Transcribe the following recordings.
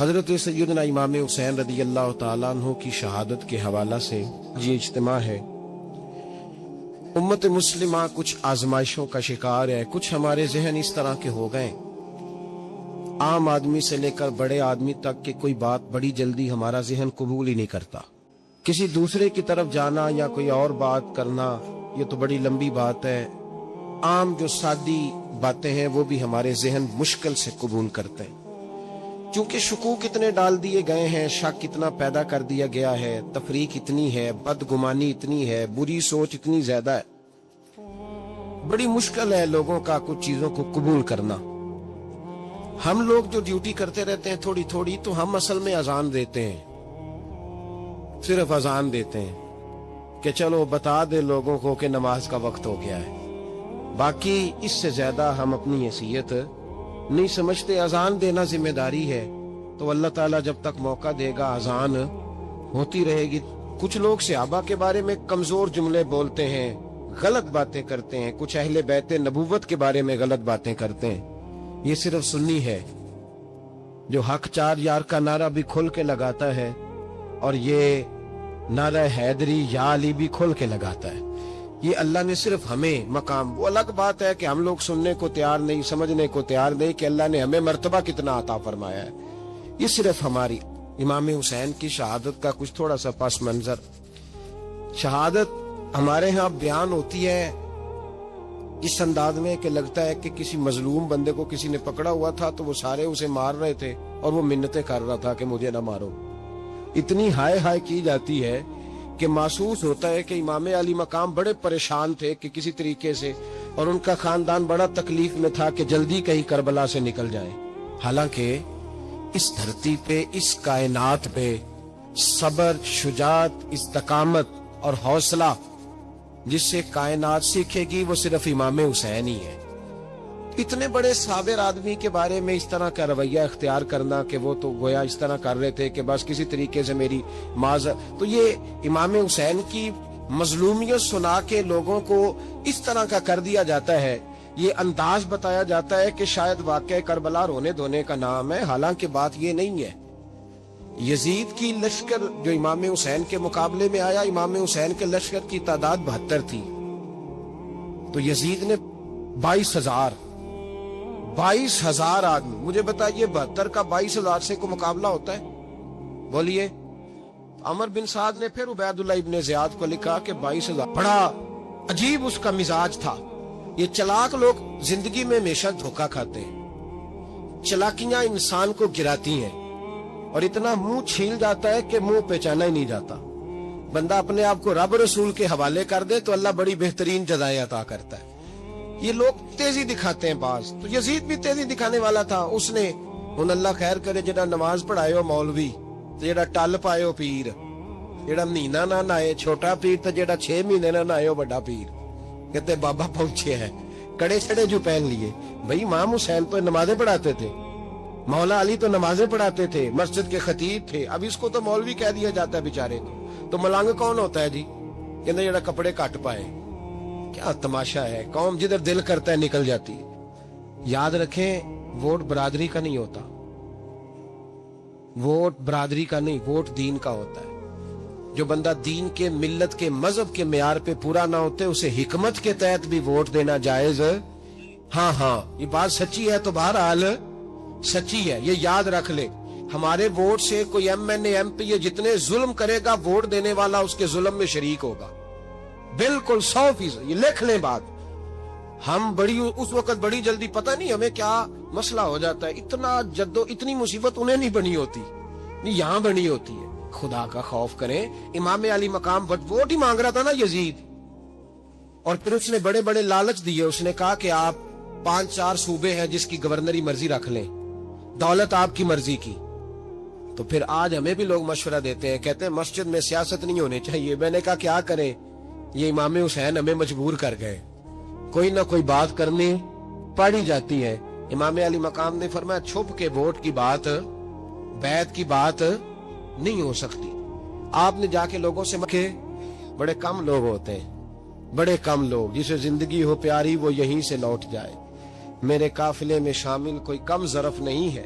حضرت سیدنا امام حسین رضی اللہ تعالیٰ عنہ کی شہادت کے حوالہ سے یہ اجتماع ہے۔ امت مسلمہ کچھ آزمائشوں کا شکار ہے، کچھ ہمارے ذہن اس طرح کے ہو گئے، عام آدمی سے لے کر بڑے آدمی تک کہ کوئی بات بڑی جلدی ہمارا ذہن قبول ہی نہیں کرتا۔ کسی دوسرے کی طرف جانا یا کوئی اور بات کرنا یہ تو بڑی لمبی بات ہے، عام جو سادی باتیں ہیں وہ بھی ہمارے ذہن مشکل سے قبول کرتے ہیں، چونکہ شکوک اتنے ڈال دیے گئے ہیں، شک اتنا پیدا کر دیا گیا ہے، تفریق اتنی ہے، بدگمانی اتنی ہے، بری سوچ اتنی زیادہ ہے، بڑی مشکل ہے لوگوں کا کچھ چیزوں کو قبول کرنا۔ ہم لوگ جو ڈیوٹی کرتے رہتے ہیں تھوڑی تھوڑی، تو ہم اصل میں اذان دیتے ہیں، صرف اذان دیتے ہیں کہ چلو بتا دے لوگوں کو کہ نماز کا وقت ہو گیا ہے، باقی اس سے زیادہ ہم اپنی حیثیت نہیں سمجھتے۔ اذان دینا ذمہ داری ہے، تو اللہ تعالیٰ جب تک موقع دے گا اذان ہوتی رہے گی۔ کچھ لوگ صحابہ کے بارے میں کمزور جملے بولتے ہیں، غلط باتیں کرتے ہیں، کچھ اہل بیت نبوت کے بارے میں غلط باتیں کرتے ہیں۔ یہ صرف سنی ہے جو حق چار یار کا نعرہ بھی کھل کے لگاتا ہے، اور یہ نعرہ حیدری یا علی بھی کھل کے لگاتا ہے۔ یہ اللہ نے صرف ہمیں مقام، وہ الگ بات ہے کہ ہم لوگ سننے کو تیار نہیں، سمجھنے کو تیار نہیں کہ اللہ نے ہمیں مرتبہ کتنا عطا فرمایا ہے۔ یہ صرف ہماری امام حسین کی شہادت کا کچھ تھوڑا سا پس منظر۔ شہادت ہمارے ہاں بیان ہوتی ہے اس انداز میں کہ لگتا ہے کہ کسی مظلوم بندے کو کسی نے پکڑا ہوا تھا تو وہ سارے اسے مار رہے تھے اور وہ منتیں کر رہا تھا کہ مجھے نہ مارو۔ اتنی ہائے ہائے کی جاتی ہے کہ محسوس ہوتا ہے کہ امام علی مقام بڑے پریشان تھے کہ کسی طریقے سے، اور ان کا خاندان بڑا تکلیف میں تھا کہ جلدی کہیں کربلا سے نکل جائیں۔ حالانکہ اس دھرتی پہ، اس کائنات پہ صبر، شجاعت، استقامت اور حوصلہ جس سے کائنات سیکھے گی وہ صرف امام حسین ہی ہے۔ اتنے بڑے صابر آدمی کے بارے میں اس طرح کا رویہ اختیار کرنا کہ وہ تو گویا اس طرح کر رہے تھے کہ بس کسی طریقے سے میری تو یہ امام حسین کی مظلومیت سنا کے لوگوں کو اس طرح کا کر دیا جاتا ہے، یہ انداز بتایا جاتا ہے کہ شاید واقعہ کربلا رونے دھونے کا نام ہے، حالانکہ بات یہ نہیں ہے۔ یزید کی لشکر جو امام حسین کے مقابلے میں آیا، امام حسین کے لشکر کی تعداد 72 تھی، تو یزید نے 22,000 آدمی، مجھے بتائیے 72 کا 22,000 سے کو مقابلہ ہوتا ہے؟ بولیے۔ عمر بن سعد نے پھر عبید اللہ ابن زیاد کو لکھا کہ 22,000، بڑا عجیب اس کا مزاج تھا۔ یہ چلاک لوگ زندگی میں ہمیشہ دھوکہ کھاتے ہیں، چلاکیاں انسان کو گراتی ہیں اور اتنا منہ چھیل جاتا ہے کہ منہ پہچانا ہی نہیں جاتا۔ بندہ اپنے آپ کو رب رسول کے حوالے کر دے تو اللہ بڑی بہترین جزائیں عطا کرتا ہے۔ یہ لوگ تیزی دکھاتے ہیں بعض، تو یزید بھی تیزی دکھانے والا تھا۔ اس نے ہن اللہ خیر کرے جڑا نماز پڑھائے ہو مولوی، تو جڑا ٹل پائے ہو پیر، جڑا مہینہ نہ نائے چھوٹا پیر، تو جڑا 6 مہینے نہ نائے ہو بڑا پیر، کہتے بابا پہنچے ہیں، کڑے چھڑے جو پہن لیے۔ بھائی امام حسین تو نمازیں پڑھاتے تھے، مولا علی تو نمازیں پڑھاتے تھے، مسجد کے خطیب تھے، اب اس کو تو مولوی کہہ دیا جاتا ہے بیچارے کو۔ تو ملنگ کون ہوتا ہے جی؟ کہتے جڑا کپڑے کٹ پائے۔ کیا تماشا ہے، قوم جدھر دل کرتا ہے نکل جاتی ہے۔ یاد رکھیں، ووٹ برادری کا نہیں ہوتا، ووٹ برادری کا نہیں، ووٹ دین کا ہوتا ہے۔ جو بندہ دین کے، ملت کے، مذہب کے معیار پہ پورا نہ ہوتے اسے حکمت کے تحت بھی ووٹ دینا جائز۔ ہاں یہ بات سچی ہے تو بہرحال سچی ہے، یہ یاد رکھ لے۔ ہمارے ووٹ سے کوئی ایم این اے، ایم پی اے جتنے ظلم کرے گا، ووٹ دینے والا اس کے ظلم میں شریک ہوگا، بالکل 100%۔ یہ لکھ لیں بات۔ ہم اس وقت بڑی جلدی، پتہ نہیں ہمیں کیا مسئلہ ہو جاتا ہے، اتنا اتنی مصیبت انہیں نہیں بنی ہوتی، نہیں یہاں بنی ہوتی ہے۔ خدا کا خوف کریں۔ امام علی مقام ووٹ ہی مانگ رہا تھا نا یزید، اور پھر اس نے بڑے بڑے لالچ دیے۔ اس نے کہا کہ آپ 5-4 صوبے ہیں جس کی گورنری مرضی رکھ لیں، دولت آپ کی مرضی کی۔ تو پھر آج ہمیں بھی لوگ مشورہ دیتے ہیں، کہتے ہیں مسجد میں سیاست نہیں ہونی چاہیے۔ میں نے کہا کیا کریں، یہ امام حسین ہمیں مجبور کر گئے، کوئی نہ کوئی بات کرنی پڑی جاتی ہے۔ امام علی مقام نے فرمایا چھپ کے ووٹ کی بات، بیعت کی بات نہیں ہو سکتی۔ آپ نے جا کے لوگوں سے مکھے، بڑے کم لوگ ہوتے ہیں، بڑے کم لوگ، جسے زندگی ہو پیاری وہ یہیں سے لوٹ جائے۔ میرے قافلے میں شامل کوئی کم ظرف نہیں ہے،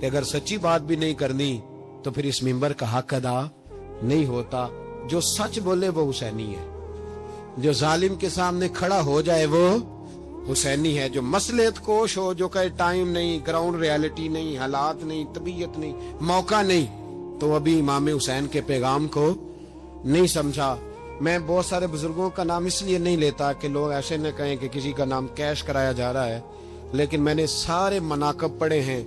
کہ اگر سچی بات بھی نہیں کرنی تو پھر اس منبر کا حق ادا نہیں ہوتا۔ جو سچ بولے وہ حسینی ہے، جو ظالم کے سامنے کھڑا ہو جائے وہ حسینی ہے، جو مصلحت کوش ہو، جو کہے ٹائم نہیں، گراؤنڈ ریالٹی نہیں، حالات نہیں، طبیعت نہیں، موقع نہیں، تو ابھی امام حسین کے پیغام کو نہیں سمجھا۔ میں بہت سارے بزرگوں کا نام اس لیے نہیں لیتا کہ لوگ ایسے نہ کہیں کہ کسی کا نام کیش کرایا جا رہا ہے، لیکن میں نے سارے مناقب پڑھے ہیں،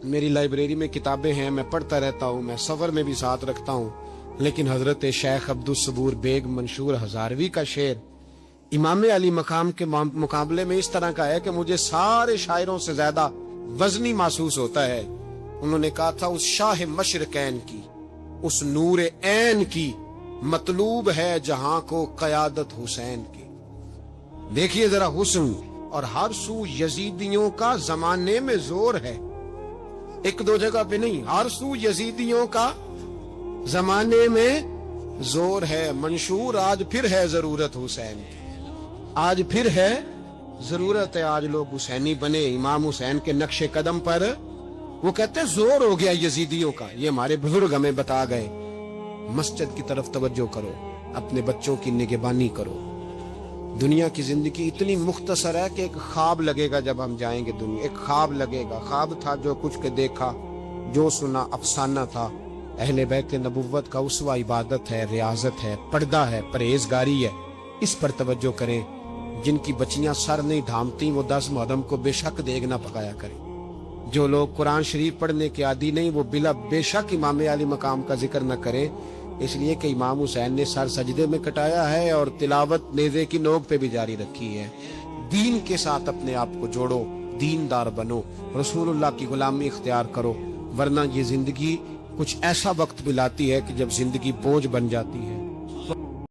میری لائبریری میں کتابیں ہیں، میں پڑھتا رہتا ہوں، میں سفر میں بھی ساتھ رکھتا ہوں، لیکن حضرت شیخ عبدالصبور بیگ منشور ہزاروی کا شعر امام علی مقام کے مقابلے میں اس طرح کا ہے کہ مجھے سارے شاعروں سے زیادہ وزنی محسوس ہوتا ہے۔ انہوں نے کہا تھا اس شاہ مشرقین کی، اس نور عین کی، مطلوب ہے جہاں کو قیادت حسین کی۔ دیکھیے ذرا حسن، اور ہر سو یزیدیوں کا زمانے میں زور ہے، ایک دو جگہ پہ نہیں، ہر سو یزیدیوں کا زمانے میں زور ہے۔ منشور آج پھر ہے ضرورت حسین کی، آج پھر ہے ضرورت ہے، آج لوگ حسینی بنے، امام حسین کے نقش قدم پر۔ وہ کہتے ہیں زور ہو گیا یزیدیوں کا، یہ ہمارے بزرگ ہمیں بتا گئے۔ مسجد کی طرف توجہ کرو، اپنے بچوں کی نگہبانی کرو۔ دنیا کی زندگی اتنی مختصر ہے کہ ایک خواب لگے گا جب ہم جائیں گے دنیا، ایک خواب لگے گا، خواب تھا جو کچھ کے دیکھا، جو سنا افسانہ تھا۔ اہل بیت نبوت کا اسوہ عبادت ہے، ریاضت ہے، پردہ ہے، پرہیزگاری ہے، اس پر توجہ کریں۔ جن کی بچیاں سر نہیں ڈھانپتی وہ 10 محرم کو بے شک دیگ نہ پکایا کریں۔ جو لوگ قرآن شریف پڑھنے کے عادی نہیں وہ بے شک امام علی مقام کا ذکر نہ کریں، اس لیے کہ امام حسین نے سر سجدے میں کٹایا ہے اور تلاوت نیزے کی نوک پہ بھی جاری رکھی ہے۔ دین کے ساتھ اپنے آپ کو جوڑو، دیندار بنو، رسول اللہ کی غلامی اختیار کرو، ورنہ یہ زندگی کچھ ایسا وقت بھی لاتی ہے کہ جب زندگی بوجھ بن جاتی ہے۔